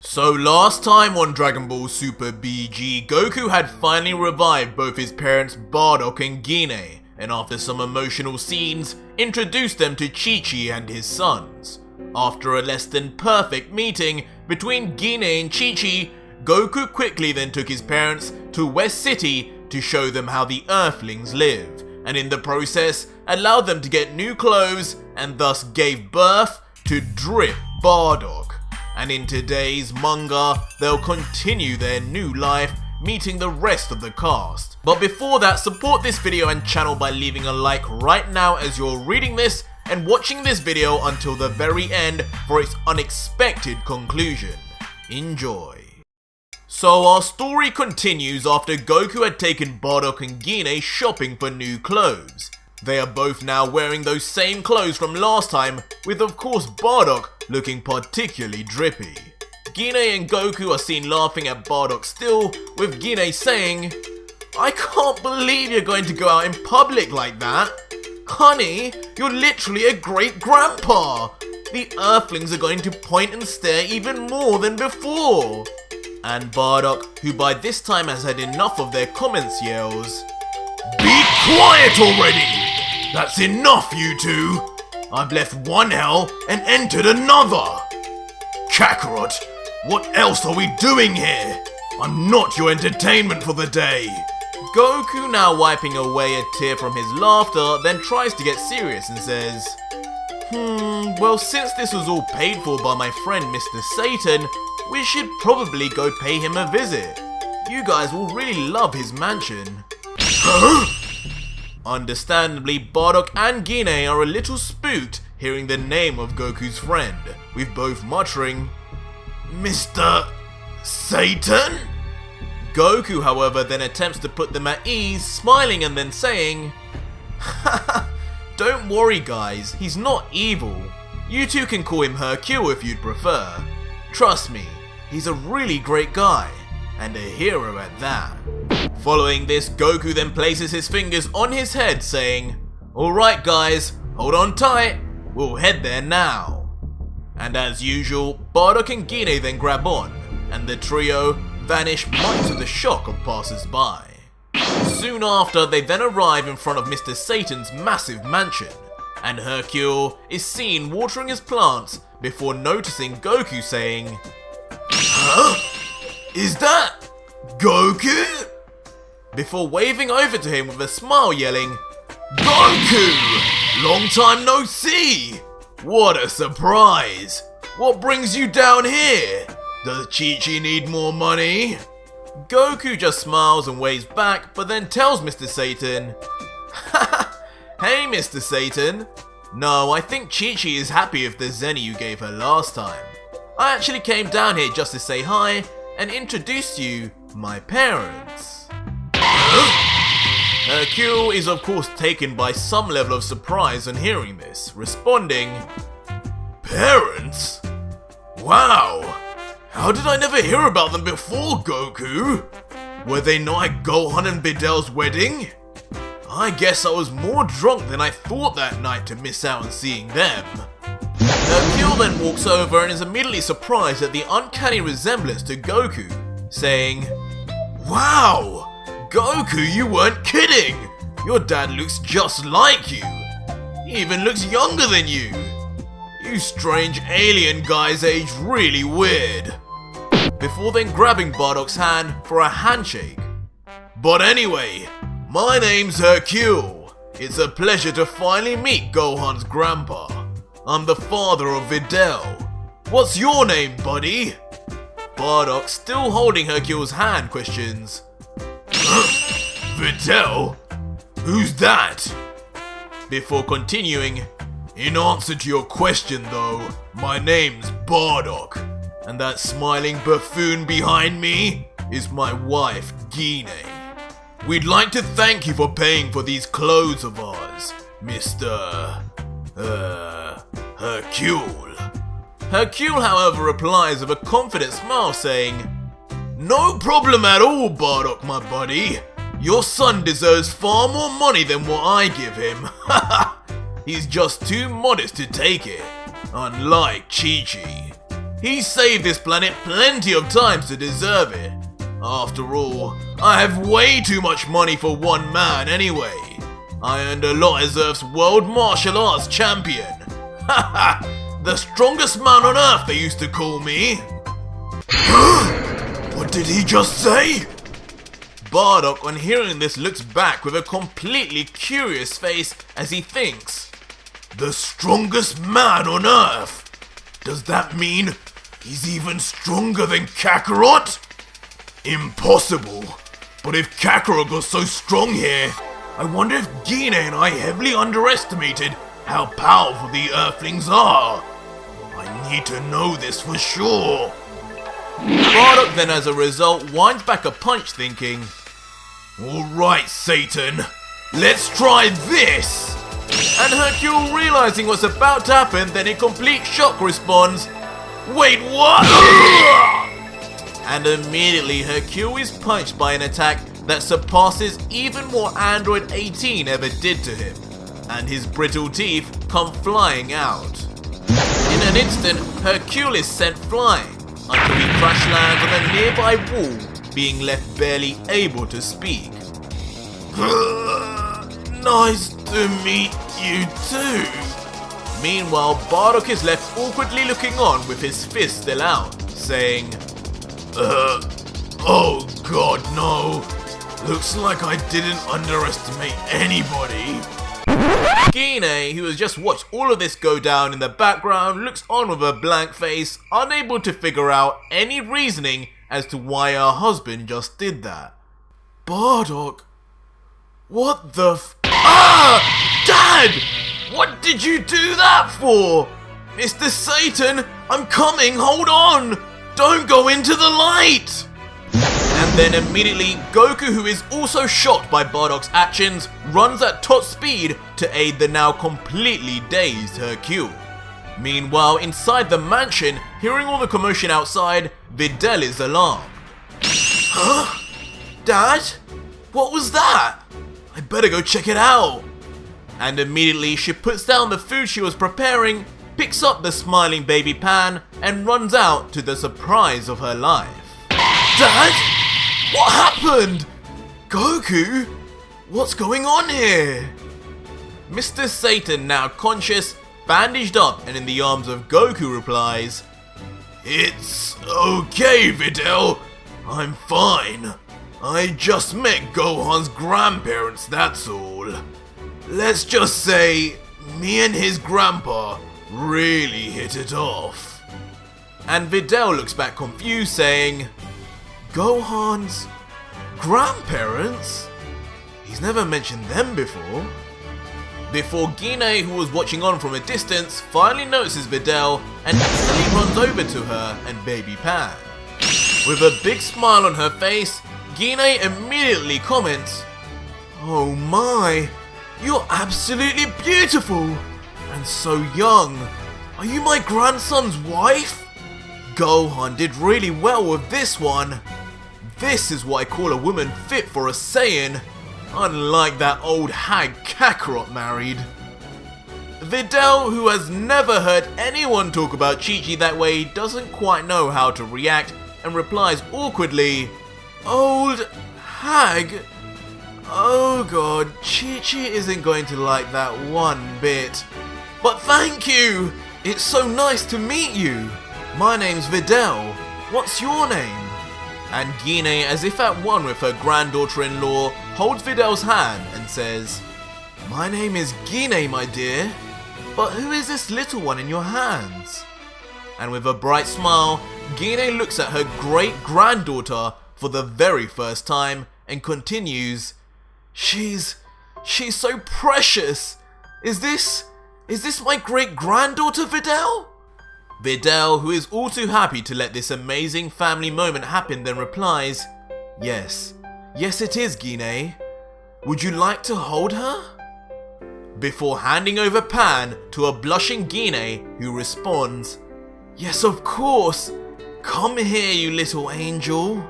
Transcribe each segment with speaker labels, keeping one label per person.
Speaker 1: So last time on Dragon Ball Super BG, Goku had finally revived both his parents Bardock and Gine, and after some emotional scenes, introduced them to Chi-Chi and his sons. After a less than perfect meeting between Gine and Chi-Chi, Goku quickly then took his parents to West City to show them how the Earthlings live, and in the process allowed them to get new clothes and thus gave birth to Drip Bardocks. And in today's manga, they'll continue their new life, meeting the rest of the cast. But before that, support this video and channel by leaving a like right now as you're reading this and watching this video until the very end for its unexpected conclusion. Enjoy. So our story continues after Goku had taken Bardock and Gine shopping for new clothes. They are both now wearing those same clothes from last time, with of course Bardock looking particularly drippy. Gine and Goku are seen laughing at Bardock still, with Gine saying, "I can't believe you're going to go out in public like that. Honey, you're literally a great-grandpa. The Earthlings are going to point and stare even more than before." And Bardock, who by this time has had enough of their comments, yells, "Be quiet already! That's enough, you two! I've left one hell and entered another! Kakarot, what else are we doing here? I'm not your entertainment for the day!" Goku, now wiping away a tear from his laughter, then tries to get serious and says, well, since this was all paid for by my friend Mr. Satan, we should probably go pay him a visit. You guys will really love his mansion." Huh? Understandably, Bardock and Gine are a little spooked hearing the name of Goku's friend, with both muttering, "Mr. Satan?" Goku, however, then attempts to put them at ease, smiling and then saying, "Haha, don't worry guys, he's not evil. You two can call him Hercule if you'd prefer. Trust me, he's a really great guy, and a hero at that." Following this, Goku then places his fingers on his head saying, "Alright guys, hold on tight, we'll head there now." And as usual, Bardock and Gine then grab on, and the trio vanish much to the shock of passers-by. Soon after, they then arrive in front of Mr. Satan's massive mansion, and Hercule is seen watering his plants before noticing Goku saying, "Huh? Is that Goku?" Before waving over to him with a smile yelling, "Goku! Long time no see! What a surprise! What brings you down here? Does Chi-Chi need more money?" Goku just smiles and waves back, but then tells Mr. Satan, "Hey Mr. Satan, no, I think Chi-Chi is happy with the zenny you gave her last time. I actually came down here just to say hi and introduce you my parents." Hercule is of course taken by some level of surprise on hearing this, responding, "Parents? Wow! How did I never hear about them before, Goku? Were they not at Gohan and Vidal's wedding? I guess I was more drunk than I thought that night to miss out on seeing them." Hercule then walks over and is immediately surprised at the uncanny resemblance to Goku, saying, "Wow! Goku, you weren't kidding! Your dad looks just like you! He even looks younger than you! You strange alien guys age really weird." Before then grabbing Bardock's hand for a handshake. "But anyway, my name's Hercule. It's a pleasure to finally meet Gohan's grandpa. I'm the father of Videl. What's your name, buddy?" Bardock, still holding Hercule's hand, questions, "Videl? Who's that?" Before continuing, "In answer to your question though, my name's Bardock, and that smiling buffoon behind me is my wife, Gine. We'd like to thank you for paying for these clothes of ours, Mr. Hercule." Hercule, however, replies with a confident smile saying, "No problem at all, Bardock, my buddy. Your son deserves far more money than what I give him. He's just too modest to take it, unlike Chi-Chi. He saved this planet plenty of times to deserve it. After all, I have way too much money for one man anyway. I earned a lot as Earth's World Martial Arts Champion. Haha, the strongest man on Earth they used to call me. What did he just say? Bardock, on hearing this, looks back with a completely curious face as he thinks, the strongest man on Earth? Does that mean he's even stronger than Kakarot? Impossible. But if Kakarot got so strong here, I wonder if Gine and I heavily underestimated how powerful the Earthlings are. I need to know this for sure. Bardock then, as a result, winds back a punch thinking, alright Satan, let's try this! And Hercule, realizing what's about to happen, then in complete shock responds, wait, what? And immediately Hercule is punched by an attack that surpasses even what Android 18 ever did to him, and his brittle teeth come flying out. In an instant, Hercule is sent flying, until he crash lands on a nearby wall, being left barely able to speak. Nice to meet you too. Meanwhile, Bardock is left awkwardly looking on with his fist still out, saying, oh god no, looks like I didn't underestimate anybody. Gine, who has just watched all of this go down in the background, looks on with a blank face, unable to figure out any reasoning as to why her husband just did that. Bardock? What the Dad! What did you do that for? Mr. Satan, I'm coming, hold on! Don't go into the light! And then immediately, Goku, who is also shocked by Bardock's actions, runs at top speed to aid the now completely dazed Hercule. Meanwhile, inside the mansion, hearing all the commotion outside, Videl is alarmed. Huh? Dad? What was that? I better go check it out. And immediately she puts down the food she was preparing, picks up the smiling baby Pan, and runs out to the surprise of her life. Dad? What happened? Goku? What's going on here? Mr. Satan, now conscious, bandaged up and in the arms of Goku, replies, it's okay, Videl. I'm fine. I just met Gohan's grandparents, that's all. Let's just say, me and his grandpa really hit it off. And Videl looks back confused, saying, Gohan's grandparents? He's never mentioned them before. Before Gine, who was watching on from a distance, finally notices Videl and instantly runs over to her and baby Pan. With a big smile on her face, Gine immediately comments, oh my, you're absolutely beautiful and so young. Are you my grandson's wife? Gohan did really well with this one. This is what I call a woman fit for a Saiyan, unlike that old hag Kakarot married. Videl, who has never heard anyone talk about Chi-Chi that way, doesn't quite know how to react and replies awkwardly, old hag? Oh god, Chi-Chi isn't going to like that one bit. But thank you! It's so nice to meet you. My name's Videl. What's your name? And Gine, as if at one with her granddaughter-in-law, holds Videl's hand and says, my name is Gine, my dear. But who is this little one in your hands? And with a bright smile, Gine looks at her great-granddaughter for the very first time and continues, She's so precious. Is this my great-granddaughter, Videl? Videl, who is all too happy to let this amazing family moment happen, then replies, yes it is, Gine. Would you like to hold her? Before handing over Pan to a blushing Gine, who responds, yes, of course. Come here, you little angel.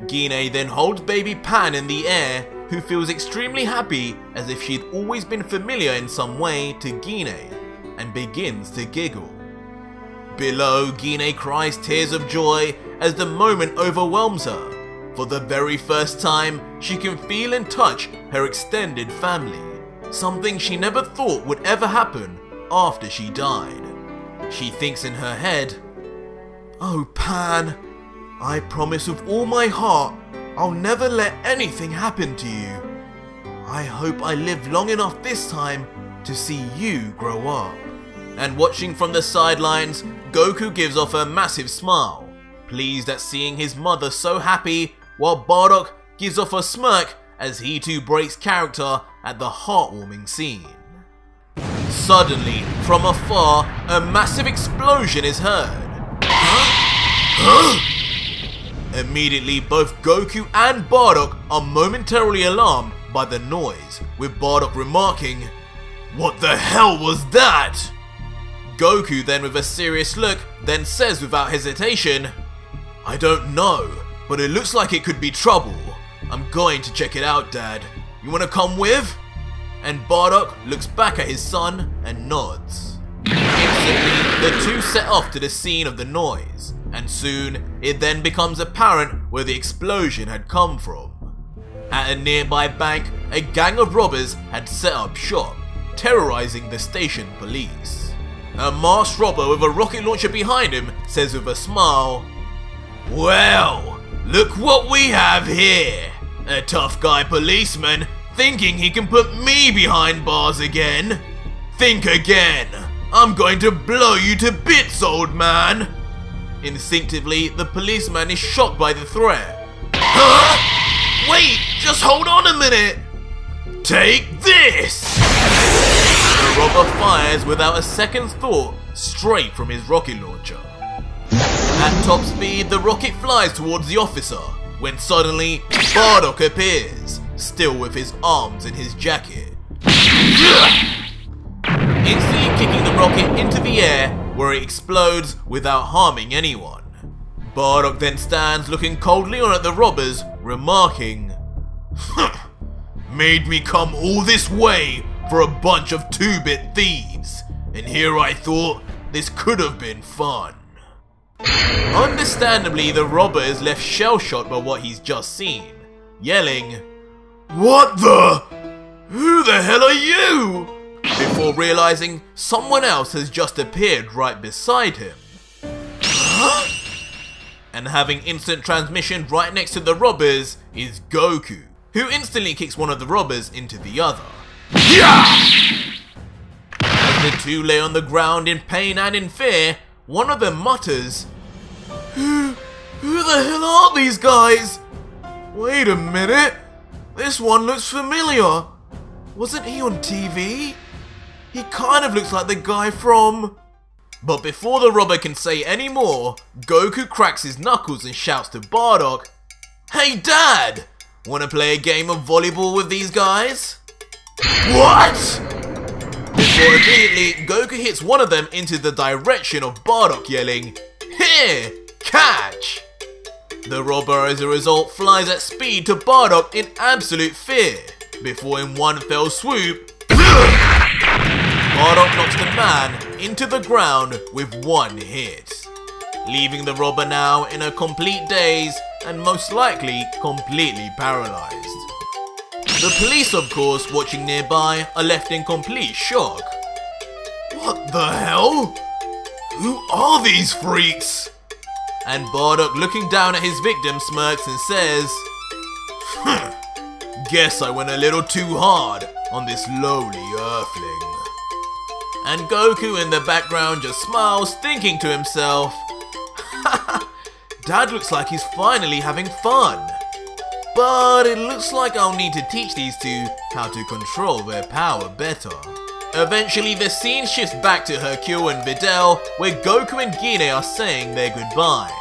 Speaker 1: Gine then holds baby Pan in the air, who feels extremely happy as if she'd always been familiar in some way to Gine, and begins to giggle. Below, Gine cries tears of joy as the moment overwhelms her. For the very first time, she can feel and touch her extended family, something she never thought would ever happen after she died. She thinks in her head, "Oh Pan, I promise with all my heart I'll never let anything happen to you. I hope I live long enough this time to see you grow up." And watching from the sidelines, Goku gives off a massive smile, pleased at seeing his mother so happy, while Bardock gives off a smirk as he too breaks character at the heartwarming scene. Suddenly, from afar, a massive explosion is heard. Immediately, both Goku and Bardock are momentarily alarmed by the noise, with Bardock remarking, "What the hell was that?" Goku then, with a serious look, then says without hesitation, "I don't know, but it looks like it could be trouble. I'm going to check it out, Dad. You wanna come with?" And Bardock looks back at his son and nods. Instantly, the two set off to the scene of the noise, and soon it then becomes apparent where the explosion had come from. At a nearby bank, a gang of robbers had set up shop, terrorizing the station police. A masked robber with a rocket launcher behind him says with a smile, "Well, look what we have here. A tough guy policeman thinking he can put me behind bars again. Think again. I'm going to blow you to bits, old man." Instinctively, the policeman is shocked by the threat. "Huh? Wait, just hold on a minute. Take this!" The robber fires without a second's thought straight from his rocket launcher. At top speed, the rocket flies towards the officer, when suddenly Bardock appears, still with his arms in his jacket, instantly kicking the rocket into the air where it explodes without harming anyone. Bardock then stands looking coldly on at the robbers, remarking, "Made me come all this way for a bunch of 2-bit thieves, and here I thought this could have been fun." Understandably, the robber is left shell-shocked by what he's just seen, yelling, "What the? Who the hell are you?" before realizing someone else has just appeared right beside him. Huh? And having instant transmission right next to the robbers is Goku, who instantly kicks one of the robbers into the other. Yeah! As the two lay on the ground in pain and in fear, one of them mutters, Who the hell are these guys? Wait a minute, this one looks familiar. Wasn't he on TV? He kind of looks like the guy from..." But before the robber can say any more, Goku cracks his knuckles and shouts to Bardock, "Hey Dad! Wanna play a game of volleyball with these guys?" What? Before immediately, Goku hits one of them into the direction of Bardock, yelling, "Here! Catch!" The robber as a result flies at speed to Bardock in absolute fear, before in one fell swoop, Bardock knocks the man into the ground with one hit, leaving the robber now in a complete daze and most likely completely paralyzed. The police, of course, watching nearby, are left in complete shock. What the hell? Who are these freaks? And Bardock, looking down at his victim, smirks and says, "Guess I went a little too hard on this lowly earthling." And Goku in the background just smiles, thinking to himself, Dad looks like he's finally having fun. But it looks like I'll need to teach these two how to control their power better. Eventually, the scene shifts back to Hercule and Videl, where Goku and Gine are saying their goodbyes.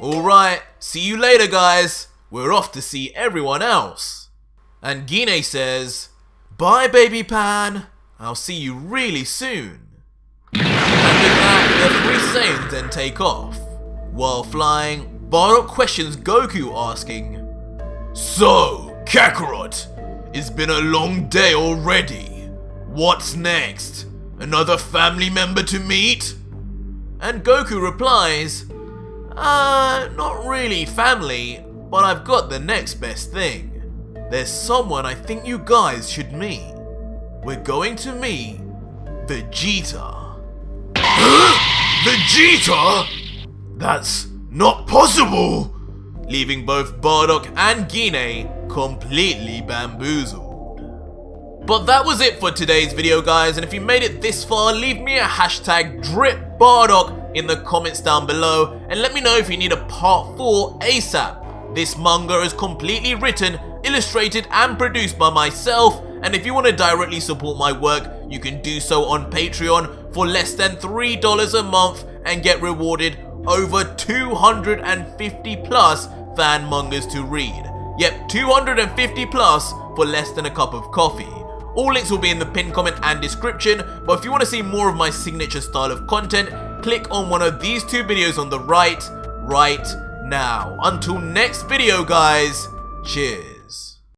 Speaker 1: Alright, see you later guys, we're off to see everyone else. And Gine says, "Bye baby Pan, I'll see you really soon." And with that, the three Saiyans then take off. While flying, Bardock questions Goku, asking, "So, Kakarot, it's been a long day already. What's next? Another family member to meet?" And Goku replies, not really family, but I've got the next best thing. There's someone I think you guys should meet. We're going to meet Vegeta. Vegeta? That's not possible! Leaving both Bardock and Gine completely bamboozled. But that was it for today's video, guys, and if you made it this far, leave me a hashtag Drip Bardocks in the comments down below and let me know if you need a part 4 ASAP. This manga is completely written, illustrated and produced by myself, and if you want to directly support my work, you can do so on Patreon for less than $3 a month and get rewarded over 250 plus fan mangas to read. Yep, 250 plus for less than a cup of coffee. All links will be in the pinned comment and description, but if you want to see more of my signature style of content, click on one of these 2 videos on the right now. Until next video, guys, cheers.